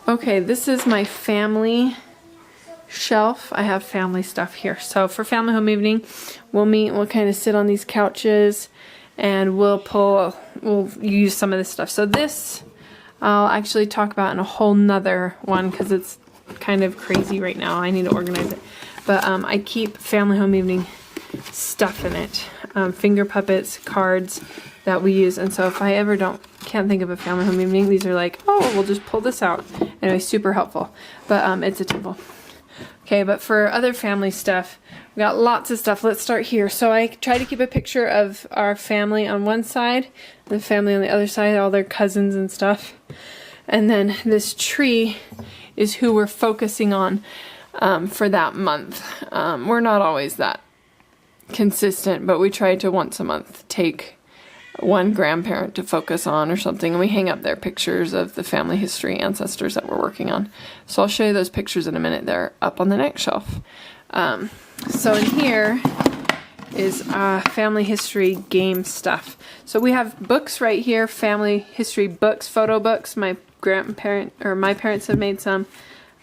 Okay, this is my family shelf. I have family stuff here. So for family home evening, we'll meet, we'll kind of sit on these couches, and we'll use some of this stuff. So this, I'll actually talk about in a whole nother one because it's kind of crazy right now. I need to organize it. But I keep family home evening stuff in it. Finger puppets, cards that we use. And so if I ever can't think of a family home evening, these are like, oh, we'll just pull this out. Anyway, super helpful. But it's a temple. Okay, but for other family stuff, we got lots of stuff. Let's start here. So I try to keep a picture of our family on one side, the family on the other side, all their cousins and stuff. And then this tree is who we're focusing on for that month. We're not always that consistent, but we try to once a month take one grandparent to focus on or something, and we hang up their pictures of the family history ancestors that we're working on. So I'll show you those pictures in a minute. They're up on the next shelf. So in here is family history game stuff. So we have books right here, family history books, photo books. My parents have made some.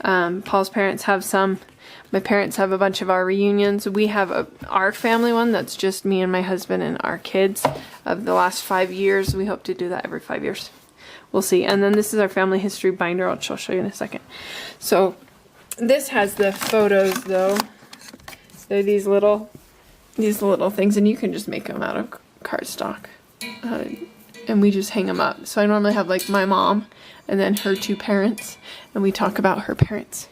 Paul's parents have some. My parents have a bunch of our reunions. We have our family one that's just me and my husband and our kids of the last 5 years. We hope to do that every 5 years. We'll see. And then this is our family history binder, which I'll show you in a second. So this has the photos though. They're these little things, and you can just make them out of cardstock. And we just hang them up. So I normally have like my mom and then her two parents, and we talk about her parents.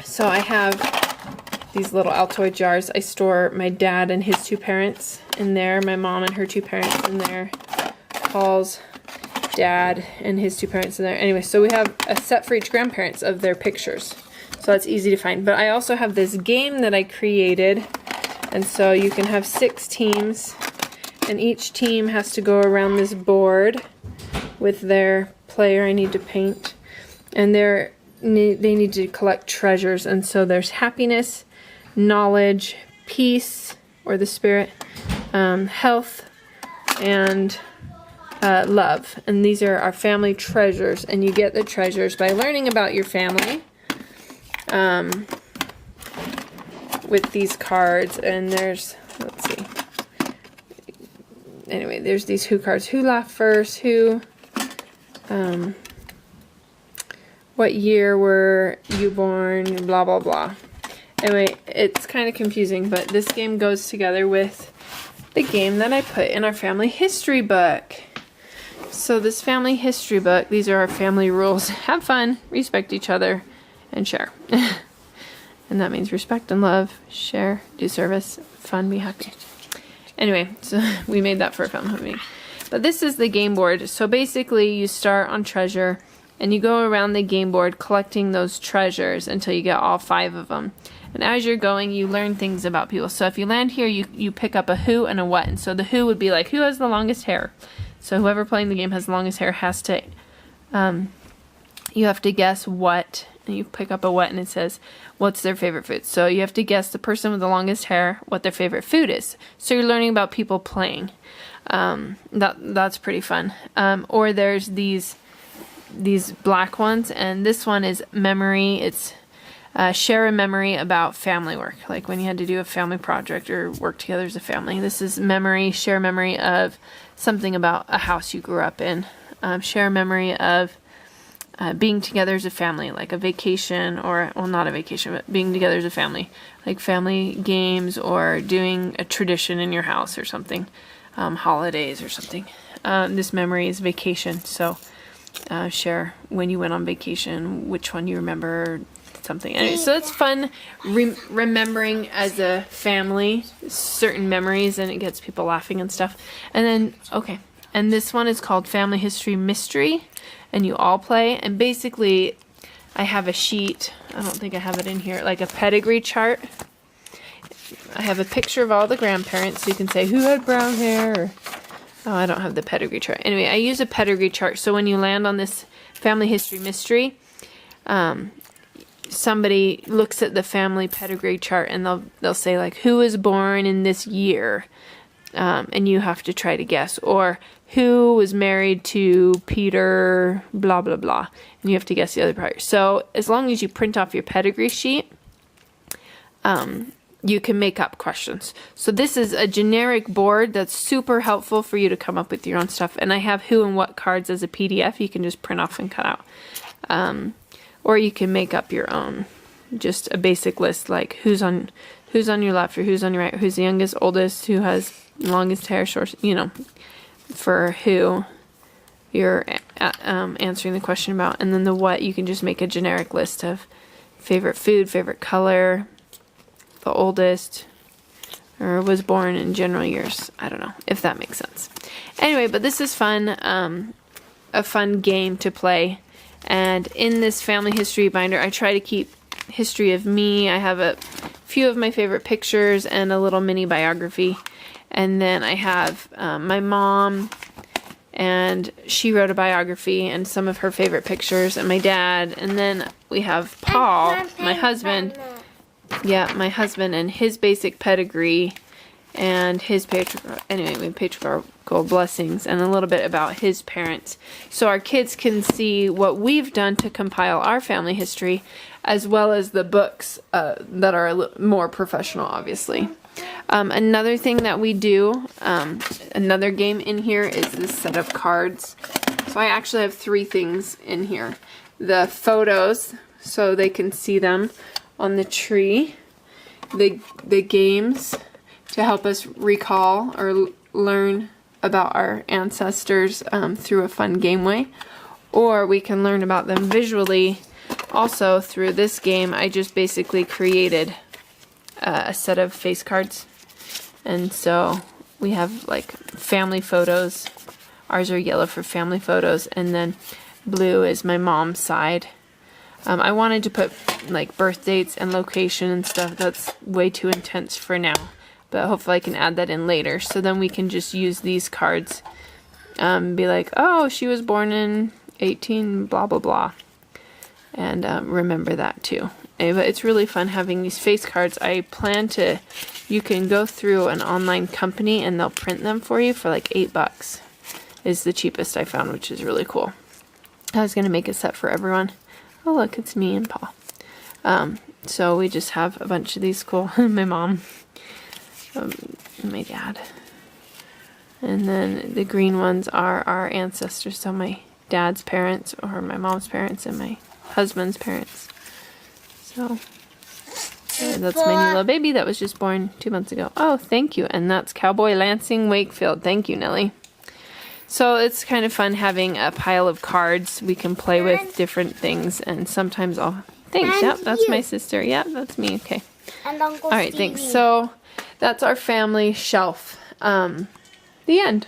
So I have these little Altoid jars. I store my dad and his two parents in there, my mom and her two parents in there, Paul's dad and his two parents in there. Anyway, so we have a set for each grandparents of their pictures. So that's easy to find. But I also have this game that I created, and so you can have 6 teams, and each team has to go around this board with their player. I need to paint, and they need to collect treasures. And so there's happiness, knowledge, peace, or the spirit, health, and love. And these are our family treasures, and you get the treasures by learning about your family with these cards. And there's, let's see, anyway, there's these who cards. Who laughed first? Who, what year were you born? Blah, blah, blah. Anyway, it's kind of confusing, but this game goes together with the game that I put in our family history book. So this family history book, these are our family rules. Have fun, respect each other, and share. And that means respect and love, share, do service, fun, be happy. Anyway, so we made that for a family meeting. But this is the game board. So basically you start on treasure, and you go around the game board collecting those treasures until you get all 5 of them. And as you're going, you learn things about people. So if you land here, you pick up a who and a what. And so the who would be like, who has the longest hair? So whoever playing the game has the longest hair has to, you have to guess what. And you pick up a what, and it says, what's their favorite food? So you have to guess the person with the longest hair, what their favorite food is. So you're learning about people playing. That's pretty fun. Or there's these black ones, and this one is memory. It's share a memory about family work, like when you had to do a family project or work together as a family. This is memory, share a memory of something about a house you grew up in. Share a memory of being together as a family, like a vacation, or, well, not a vacation, but being together as a family, like family games or doing a tradition in your house or something, holidays or something. This memory is vacation, so share when you went on vacation, which one you remember, something. Anyway, so it's fun remembering as a family certain memories, and it gets people laughing and stuff. And then, okay, and this one is called Family History Mystery, and you all play. And basically, I have a sheet, I don't think I have it in here, like a pedigree chart. I have a picture of all the grandparents, so you can say who had brown hair, or, oh, I don't have the pedigree chart. Anyway, I use a pedigree chart, so when you land on this Family History Mystery, somebody looks at the family pedigree chart, and they'll say, like, who was born in this year? and you have to try to guess. Or who was married to Peter blah blah blah, and you have to guess the other part. So as long as you print off your pedigree sheet, you can make up questions. So this is a generic board that's super helpful for you to come up with your own stuff. And I have who and what cards as a PDF you can just print off and cut out. Or you can make up your own, just a basic list, like who's on your left or who's on your right, who's the youngest, oldest, who has longest hair, short, for who you're answering the question about. And then the what, you can just make a generic list of favorite food, favorite color, the oldest, or was born in general years. I don't know if that makes sense. Anyway, but this is fun, a fun game to play. And in this family history binder, I try to keep history of me. I have a few of my favorite pictures and a little mini biography. And then I have my mom, and she wrote a biography and some of her favorite pictures, and my dad. And then we have Paul, my husband. Yeah, my husband and his basic pedigree and his patriarchal blessings, and a little bit about his parents. So our kids can see what we've done to compile our family history, as well as the books that are more professional, obviously. Another thing that we do, another game in here, is this set of cards. So I actually have 3 things in here. The photos, so they can see them on the tree, the games to help us recall or learn about our ancestors through a fun game way, or we can learn about them visually also through this game. I just basically created a set of face cards, and so we have like family photos. Ours are yellow for family photos, and then blue is my mom's side. I wanted to put like birth dates and location and stuff. That's way too intense for now, but hopefully I can add that in later. So then we can just use these cards, be like, oh, she was born in 18 blah blah blah, and remember that too. But it's really fun having these face cards. I plan to, you can go through an online company and they'll print them for you for like $8 is the cheapest I found, which is really cool. I was gonna make a set for everyone. Oh look, it's me and Paul. So we just have a bunch of these cool, my mom, my dad. And then the green ones are our ancestors, so my dad's parents, or my mom's parents, and my husband's parents. So that's my new little baby that was just born 2 months ago. Oh, thank you. And that's Cowboy Lansing Wakefield. Thank you, Nellie. So it's kind of fun having a pile of cards. We can play with different things, and sometimes I'll... Thanks. Yep, that's my sister. Yep, that's me. Okay. And Uncle All right, thanks. So that's our family shelf. The end.